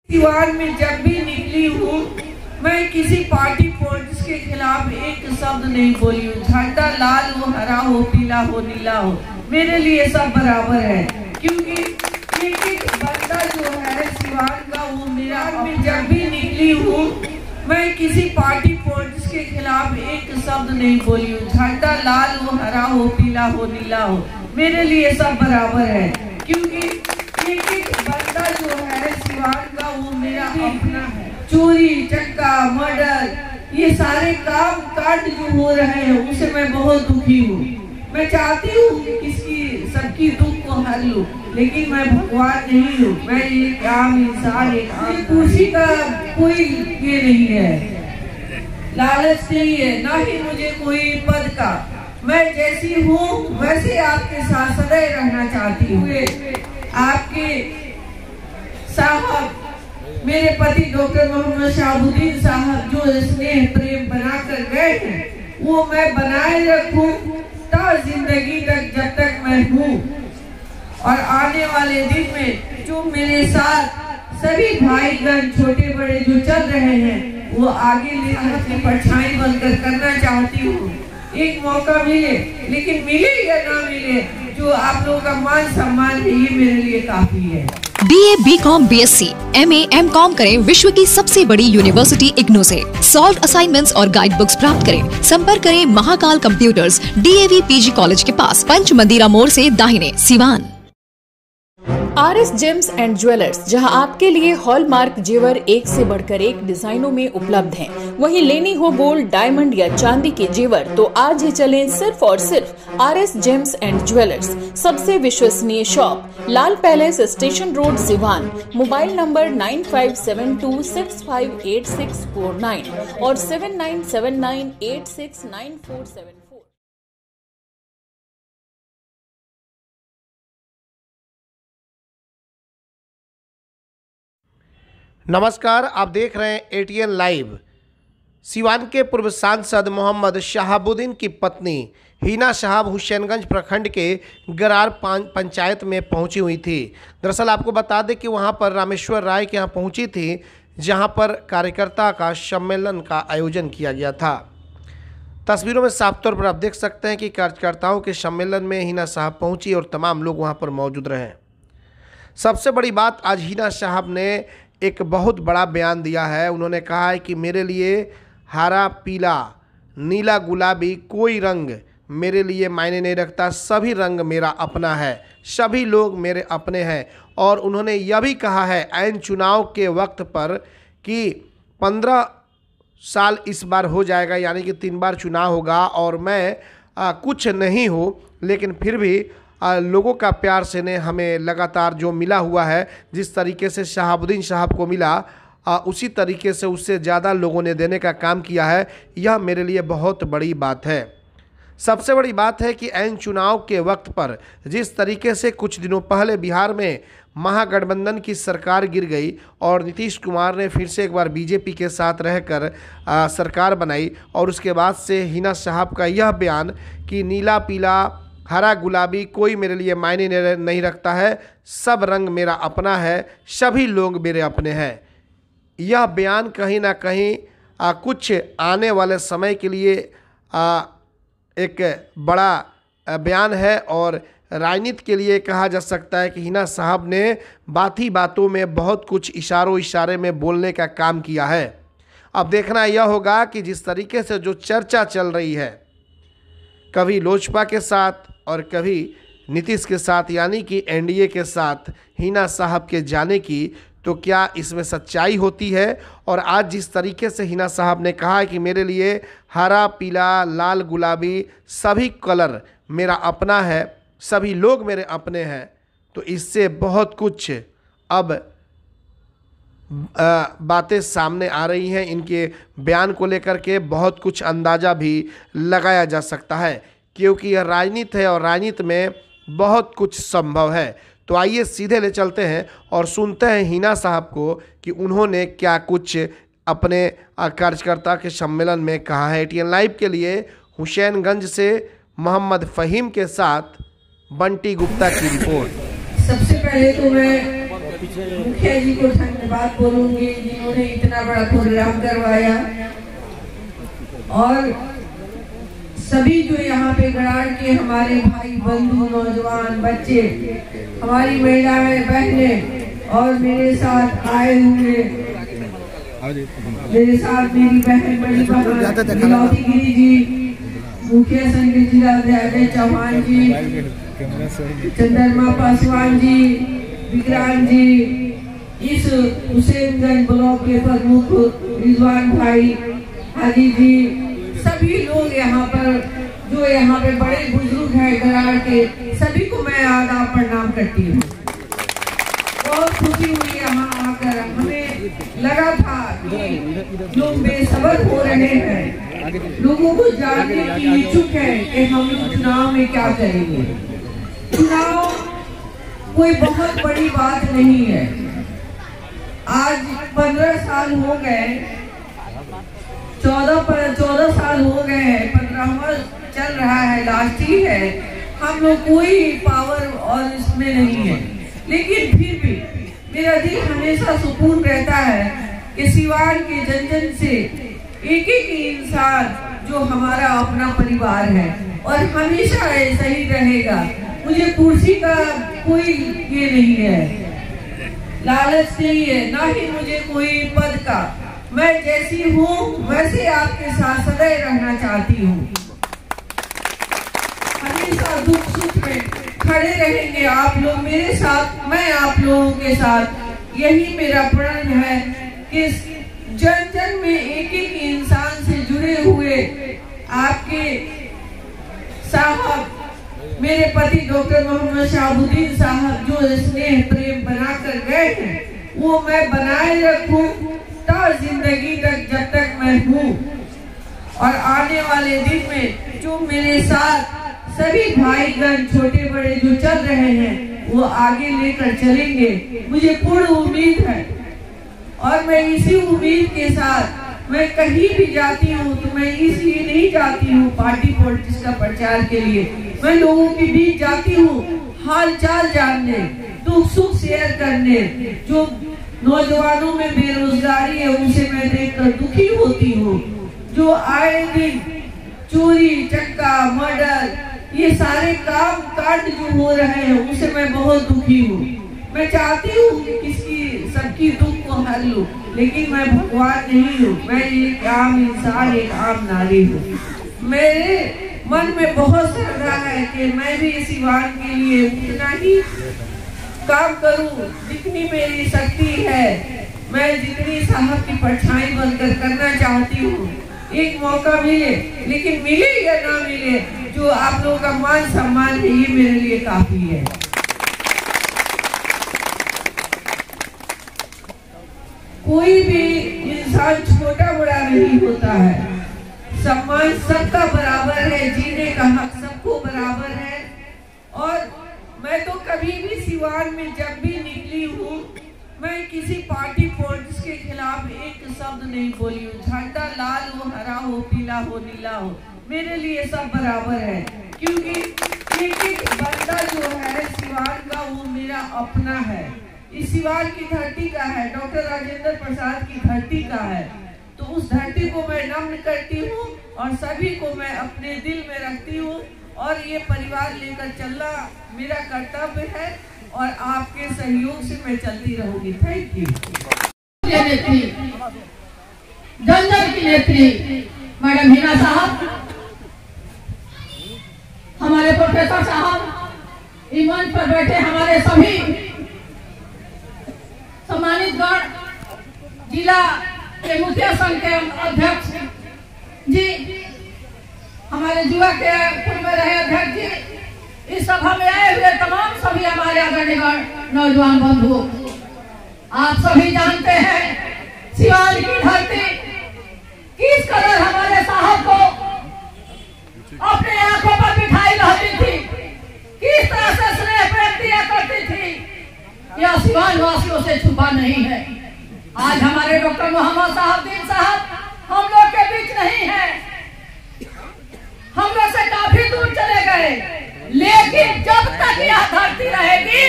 दीवार में जब भी निकली हूँ मैं किसी पार्टी पॉलिटिक्स के खिलाफ एक शब्द नहीं बोली हूँ। झंडा लाल हो, हरा हो, पीला हो, नीला हो, मेरे लिए सब बराबर है। क्योंकि एक बंदा जो है सिवान का वो मेरा। में जब भी निकली हूँ मैं किसी पार्टी पॉलिटिक्स के खिलाफ एक शब्द नहीं बोली हूँ। झंडा लाल हो, हरा हो, पीला हो, नीला हो, मेरे लिए सब बराबर है। क्योंकि एक बंदा जो है सिवान का वो मेरा अपना है। चोरी चक्का मर्डर ये सारे काम कांड जो हो रहे हैं उसे मैं बहुत दुखी हूँ। मैं चाहती हूँ कि किसकी सबकी दुख को हल लूं, लेकिन मैं भगवान नहीं हूँ। मैं एक आम इंसान, एक कुर्सी का कोई ये नहीं है, लालच नहीं है, ना ही मुझे कोई पद का। मैं जैसी हूँ वैसे आपके साथ सदैव रहना चाहती हूँ। आपके साहब मेरे पति डॉक्टर मोहम्मद शहाबुद्दीन साहब जो स्नेह प्रेम बनाकर गए हैं वो मैं बनाए रखूं ता जिंदगी तक जब तक मैं हूँ। और आने वाले दिन में जो मेरे साथ सभी भाईगण छोटे बड़े जो चल रहे हैं वो आगे लेकर अपनी परछाई बनकर करना चाहती हूँ। एक मौका मिले, लेकिन मिले या ना मिले, जो आप लोगों का मान सम्मान है ये मेरे लिए काफी है। BA, BCom, BSc, MA, MCom करें विश्व की सबसे बड़ी यूनिवर्सिटी इग्नू से। सॉल्व असाइनमेंट्स और गाइड बुक्स प्राप्त करें। संपर्क करें Mahakal computers, DAV PG college के पास, पंच मंदिरा मोड़ से दाहिने, Siwan. RS James and jewellers, जहां आपके लिए हॉलमार्क जेवर एक से बढ़कर एक डिजाइनों में उपलब्ध हैं। वहीं लेनी हो गोल्ड, डायमंड या चांदी के जेवर तो आज ही चलें सिर्फ और सिर्फ RS जेम्स एंड ज्वेलर्स। सबसे विश्वसनीय shop, Lal palace, station road, Siwan. Mobile number 9572658649 और 7979869474। नमस्कार, आप देख रहे हैं ATN लाइव। सिवान के पूर्व सांसद मोहम्मद शहाबुद्दीन की पत्नी हिना शहाब हुसैनगंज प्रखंड के गरार पंचायत में पहुंची हुई थी। दरअसल आपको बता दें कि वहां पर रामेश्वर राय के यहाँ पहुंची थी, जहां पर कार्यकर्ता का सम्मेलन का आयोजन किया गया था। तस्वीरों में साफ तौर पर आप देख सकते हैं कि कार्यकर्ताओं के सम्मेलन में हिना साहब पहुंची और तमाम लोग वहां पर मौजूद रहे। सबसे बड़ी बात, आज हिना साहब ने एक बहुत बड़ा बयान दिया है। उन्होंने कहा है कि मेरे लिए हरा, पीला, नीला, गुलाबी कोई रंग मेरे लिए मायने नहीं रखता। सभी रंग मेरा अपना है, सभी लोग मेरे अपने हैं। और उन्होंने यह भी कहा है ऐन चुनाव के वक्त पर कि 15 साल इस बार हो जाएगा, यानी कि 3 बार चुनाव होगा और मैं कुछ नहीं हूँ, लेकिन फिर भी लोगों का प्यार से ने हमें लगातार जो मिला हुआ है, जिस तरीके से शहाबुद्दीन साहब को मिला उसी तरीके से उससे ज़्यादा लोगों ने देने का काम किया है। यह मेरे लिए बहुत बड़ी बात है। सबसे बड़ी बात है कि ऐन चुनाव के वक्त पर जिस तरीके से कुछ दिनों पहले बिहार में महागठबंधन की सरकार गिर गई और नीतीश कुमार ने फिर से एक बार बीजेपी के साथ रहकर सरकार बनाई, और उसके बाद से हिना साहब का यह बयान कि नीला, पीला, हरा, गुलाबी कोई मेरे लिए मायने नहीं रखता है, सब रंग मेरा अपना है, सभी लोग मेरे अपने हैं। यह बयान कहीं ना कहीं कुछ आने वाले समय के लिए एक बड़ा बयान है और राजनीति के लिए कहा जा सकता है कि हिना साहब ने बाती बातों में बहुत कुछ इशारे में बोलने का काम किया है। अब देखना यह होगा कि जिस तरीके से जो चर्चा चल रही है, कभी लोजपा के साथ और कभी नीतीश के साथ, यानी कि NDA के साथ हिना साहब के जाने की, तो क्या इसमें सच्चाई होती है? और आज जिस तरीके से हिना साहब ने कहा है कि मेरे लिए हरा, पीला, लाल, गुलाबी सभी कलर मेरा अपना है, सभी लोग मेरे अपने हैं, तो इससे बहुत कुछ अब बातें सामने आ रही हैं। इनके बयान को लेकर के बहुत कुछ अंदाज़ा भी लगाया जा सकता है, क्योंकि यह राजनीति है और राजनीति में बहुत कुछ संभव है। तो आइए सीधे ले चलते हैं और सुनते हैं हिना साहब को कि उन्होंने क्या कुछ अपने कार्यकर्ता के सम्मेलन में कहा है। ATN लाइव के लिए हुसैनगंज से मोहम्मद फ़हीम के साथ बंटी गुप्ता की रिपोर्ट। सबसे पहले तो मैं मुखिया जी को धन्यवाद बोलूंगी जिन्होंने इतना बड़ा प्रोग्राम करवाया, और सभी जो यहाँ पे गराड़ के हमारे भाई बंधु, नौजवान, बच्चे, हमारी महिलाएं, बहनें, और मेरे साथ आए हुए, मेरे साथ मेरी बहन बड़ी बहन गिरी जी, मुखिया संघ जिला अजय चौहान जी, चंद्रमा पासवान जी, विक्रांत जी, इस हुसैनगंज ब्लॉक के प्रमुख रिजवान भाई, हाजी जी, सभी लोग यहाँ पर जो यहाँ पे बड़े बुजुर्ग हैं गराड़ के, सभी को मैं आदाब प्रणाम करती हूँ। बहुत खुशी हुई यहाँ आकर, हमें लगा था कि लोग बेसब्र हो रहे हैं, लोगों को जानने की इच्छुक है कि हम लोग चुनाव में क्या करेंगे। चुनाव कोई बहुत बड़ी बात नहीं है। आज 15 साल हो गए, 14 साल हो गए हैं, 15वां चल रहा है, लास्ट ही है। हम लोग कोई पावर और इसमें नहीं है, लेकिन फिर भी मेरा दिल हमेशा सुकून रहता है कि सिवान के जन जन से एक एक इंसान जो हमारा अपना परिवार है, और हमेशा ऐसा ही रहेगा। मुझे कुर्सी का कोई ये नहीं है, लालच नहीं है, ना ही मुझे कोई पद का। मैं जैसी हूँ वैसे आपके साथ सदैव रहना चाहती हूँ। हमेशा दुख सुख में खड़े रहेंगे आप लोग मेरे साथ, मैं आप लोगों के साथ। यही मेरा प्रण है कि जन जन में एक एक इंसान से जुड़े हुए आपके साहब, मेरे पति डॉक्टर मोहम्मद शहाबुद्दीन साहब जो स्नेह प्रेम बनाकर गए हैं, वो मैं बनाए रखूं जिंदगी तक, जब तक मैं हूँ। और आने वाले दिन में जो मेरे साथ सभी भाईगण छोटे बड़े जो चल रहे हैं, वो आगे लेकर चलेंगे, मुझे पूर्ण उम्मीद है। और मैं इसी उम्मीद के साथ मैं कहीं भी जाती हूँ तो मैं इसलिए नहीं जाती हूँ पार्टी पॉलिटिक्स का प्रचार के लिए, मैं लोगों के बीच जाती हूँ हाल चाल जानने, दुख सुख शेयर करने। जो नौजवानों में बेरोजगारी है उसे मैं देखकर दुखी होती हूँ। जो आए दिन चोरी चक्का मर्डर ये सारे काम कांड जो हो रहे हैं उसे मैं बहुत दुखी हूँ। मैं चाहती हूँ कि किसी सबकी दुख को हर लूं, लेकिन मैं भगवान नहीं हूँ, मैं एक आम इंसान, एक आम नारी हूँ। मेरे मन में बहुत श्रद्धा है कि मैं भी सिवान के लिए उतना ही काम करूं जितनी मेरी शक्ति है। मैं जितनी साहब की परछाई बनकर करना चाहती हूँ। एक मौका मिले, लेकिन मिले या ना मिले, जो आप लोगों का मान सम्मान है ये मेरे लिए काफी है। कोई भी इंसान छोटा बड़ा नहीं होता है, सम्मान सबका बराबर है, जीने का हक सबको बराबर है। और मैं तो कभी भी सिवान में जब भी निकली हूँ, मैं किसी पार्टी पॉलिटिक्स के खिलाफ एक शब्द नहीं बोली हूँ। झंडा लाल हो, हरा हो, पीला हो, नीला हो, मेरे लिए सब बराबर है। क्योंकि एक एक बंदा जो है सिवान का वो मेरा अपना है, इस सिवान की धरती का है, डॉक्टर राजेंद्र प्रसाद की धरती का है। तो उस धरती को मैं नमन करती हूँ और सभी को मैं अपने दिल में रखती हूँ, और ये परिवार लेकर चलना मेरा कर्तव्य है, और आपके सहयोग से मैं चलती रहूंगी। Thank you. नेत्री, जन जन की नेत्री मैडम हिना साहब, हमारे प्रोफेसर साहब, इस मंच पर बैठे हमारे सभी सम्मानित गण, जिला के मुखिया संघ के अध्यक्ष जी, हमारे युवा के पूर्व में रहे अध्यक्ष जी, इस सभा में आए हुए तमाम सभी हमारे आदरणीय नौजवान बंधु, आप सभी जानते हैं सिवान की धरती किस कदर हमारे साहब को अपने आंखों पर बिठाई रहती थी, किस तरह से स्नेह प्रेम दिया करती थी, यह सिवान वासियों से छुपा नहीं है। आज हमारे डॉक्टर मोहम्मद शहाबुद्दीन साहब हम लोग के बीच नहीं है, हम लोग से काफी दूर चले गए, लेकिन जब तक यह धरती रहेगी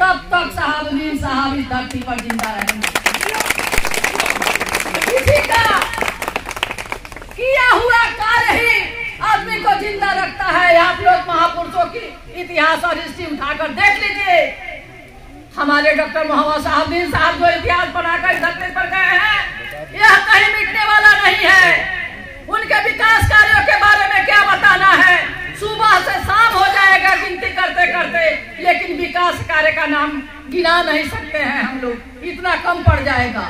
तब तक शहाबुद्दीन साहब इस धरती पर जिंदा रहेंगे। किसी का किया हुआ कार्य ही आदमी को जिंदा रखता है। आप लोग महापुरुषों की इतिहास और हिस्ट्री उठाकर देख लीजिए। हमारे डॉक्टर मोहम्मद शहाबुद्दीन साहब जो इतिहास बनाकर धरती पर गए हैं, यह कहीं मिटने वाला नहीं है। उनके विकास कार्यों के बारे में क्या बताना है, सुबह से शाम हो जाएगा गिनती करते करते, लेकिन विकास कार्य का नाम गिना नहीं सकते हैं हम लोग, इतना कम पड़ जाएगा।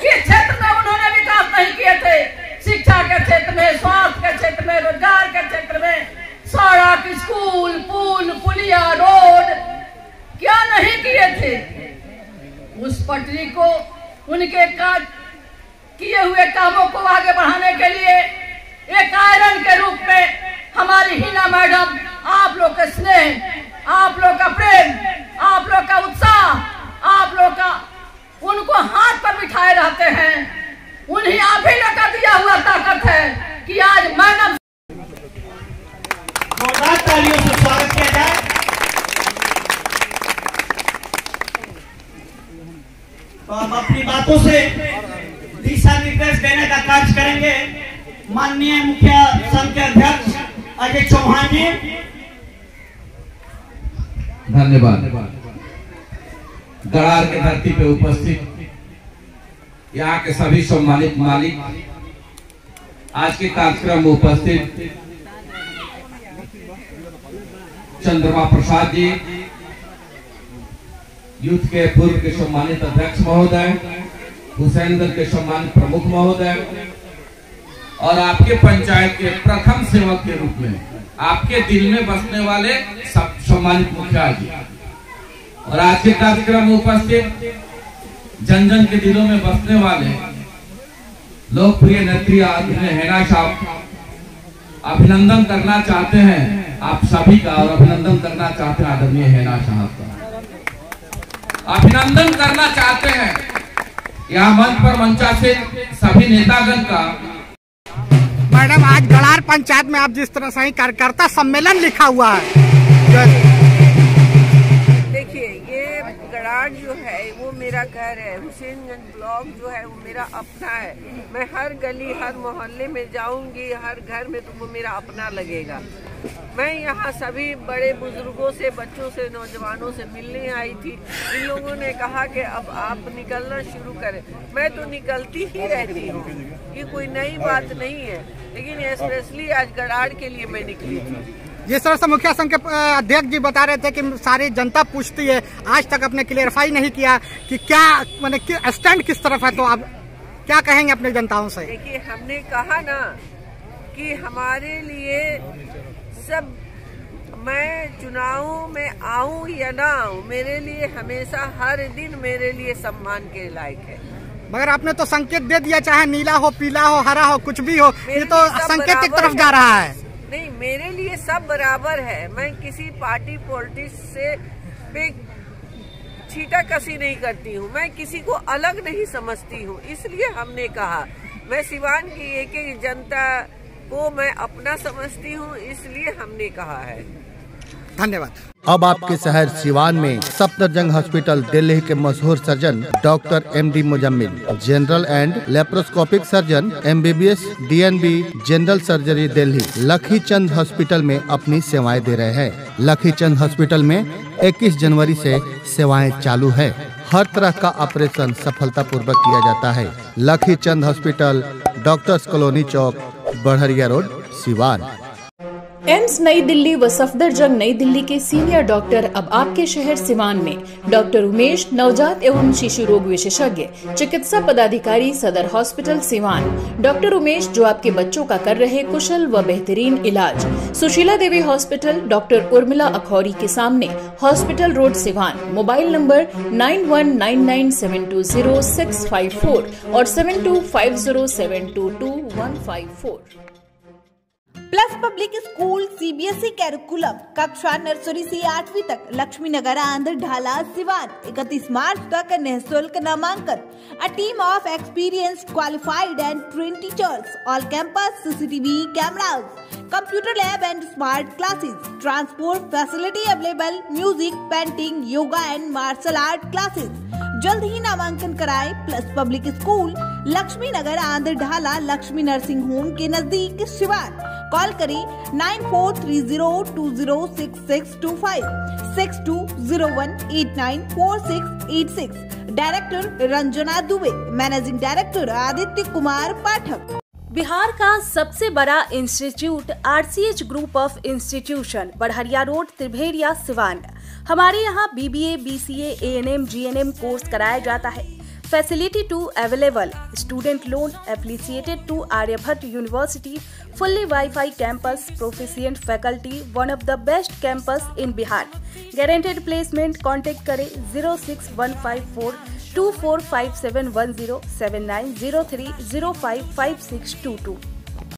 किस क्षेत्र में उन्होंने विकास नहीं किए थे? शिक्षा के क्षेत्र में, स्वास्थ्य के क्षेत्र में, रोजगार के क्षेत्र में, सड़क, स्कूल, पुल, पुलिया, रोड क्या नहीं किए थे? उस पटरी को, उनके किए हुए कामों को आगे बढ़ाने के लिए एक आयरन के रूप में हमारी हिना मैडम, आप लोग का स्नेह, आप लोग का प्रेम, आप लोग का उत्साह, आप लोग का उनको हाथ पर बिठाए रहते हैं। उन्हीं आप ही लोग का दिया हुआ ताकत है कि आज मैडम तालियों से स्वागत किया जाए। तो हम अपनी बातों से दिशा निर्देश देने का कार्य करेंगे। माननीय मुखिया संघ के अध्यक्ष अजय चौहान जी। धन्यवाद। गरार की धरती पे उपस्थित यहाँ के सभी सम्मानित मालिक, आज के कार्यक्रम में उपस्थित चंद्रमा प्रसाद जी, यूथ के पूर्व के सम्मानित अध्यक्ष महोदय, हुसैनगंज के सम्मानित प्रमुख महोदय और आपके पंचायत के प्रथम सेवक के रूप में आपके दिल में बसने वाले सब सम्मानित मुखिया जी, और आज के कार्यक्रम में उपस्थित जन जन के दिलों में बसने वाले लोकप्रिय नेत्री आदरणीय हिना साहब, अभिनंदन करना चाहते हैं आप सभी का, और अभिनंदन करना चाहते हैं आदरणीय हिना साहब का, अभिनंदन करना चाहते हैं यहाँ मंच पर मंचासीन सभी नेतागण का। मैडम, आज गड़ार पंचायत में आप जिस तरह से ही कार्यकर्ता सम्मेलन लिखा हुआ है, देखिए ये गड़ार जो है वो मेरा घर है, हुसैनगंज ब्लॉक जो है वो मेरा अपना है। मैं हर गली हर मोहल्ले में जाऊंगी, हर घर में तो वो मेरा अपना लगेगा। मैं यहाँ सभी बड़े बुजुर्गों से, बच्चों से, नौजवानों से मिलने आई थी। इन लोगों ने कहा कि अब आप निकलना शुरू करें। मैं तो निकलती ही रहती हूँ, ये कोई नई बात नहीं है, लेकिन स्पेशली आज गड़ार के लिए मैं निकली थी। जिस तरह से मुखिया संघ के अध्यक्ष जी बता रहे थे कि सारी जनता पूछती है, आज तक आपने क्लियरफाई नहीं किया कि क्या माने स्टैंड किस तरफ है, तो आप क्या कहेंगे अपने जनताओं से? देखिए, हमने कहा ना कि हमारे लिए सब, मैं चुनाव में आऊं या ना आऊं, मेरे लिए हमेशा हर दिन मेरे लिए सम्मान के लायक है। मगर आपने तो संकेत दे दिया, चाहे नीला हो, पीला हो, हरा हो, कुछ भी हो, ये तो संकेत की तरफ जा रहा है। नहीं, मेरे लिए सब बराबर है। मैं किसी पार्टी पॉलिटिक्स से छीटा कसी नहीं करती हूँ, मैं किसी को अलग नहीं समझती हूँ। इसलिए हमने कहा, मैं सिवान की एक जनता को मैं अपना समझती हूँ, इसलिए हमने कहा है। धन्यवाद। अब आपके शहर सिवान में सफदरजंग हॉस्पिटल दिल्ली के मशहूर surgeon doctor MD Muzammil, general and laparoscopic surgeon MBBS DNB general surgery Delhi, लखी चंद हॉस्पिटल में अपनी सेवाएं दे रहे हैं। लखी चंद हॉस्पिटल में 21 जनवरी से सेवाएं चालू है। हर तरह का ऑपरेशन सफलतापूर्वक किया जाता है। लखी चंद हॉस्पिटल, डॉक्टर्स कॉलोनी चौक, बढ़िया रोड, सिवान। एम्स नई दिल्ली व सफदरजंग नई दिल्ली के सीनियर डॉक्टर अब आपके शहर सिवान में। डॉक्टर उमेश, नवजात एवं शिशु रोग विशेषज्ञ, चिकित्सा पदाधिकारी, सदर हॉस्पिटल सिवान। डॉक्टर उमेश जो आपके बच्चों का कर रहे कुशल व बेहतरीन इलाज। सुशीला देवी हॉस्पिटल, डॉक्टर उर्मिला अखौरी के सामने, hospital road Siwan. Mobile number 9199720654 और 7250722154। Plus public school CBSE curriculum कक्षा नर्सरी से 8वीं तक, लक्ष्मी नगर आंध्र ढाला सिवान। 31 मार्च तक निःशुल्क नामांकन। A team of experienced, qualified and trained teachers. All campus CCTV cameras, computer lab and smart classes. Transport facility available. Music, painting, yoga and martial art classes. जल्द ही नामांकन कराएं। प्लस पब्लिक स्कूल लक्ष्मी नगर आंध्र ढाला लक्ष्मी नर्सिंग होम के नजदीक Siwan. Call करें 9430206625 6201894686। Director Ranjana Dubey, managing director Aditya Kumar Pathak. Bihar का सबसे बड़ा institute RCH group of institution, Barharia road, Tribhediya, Siwan. हमारे यहाँ BBA, BCA, ANM, GNM course कराया जाता है। Facility too available, student loan affiliated to Aryabhatta university, fully wifi campus, proficient faculty, one of the best campus in Bihar. Guaranteed placement. Contact करें 06154245710 7903055622।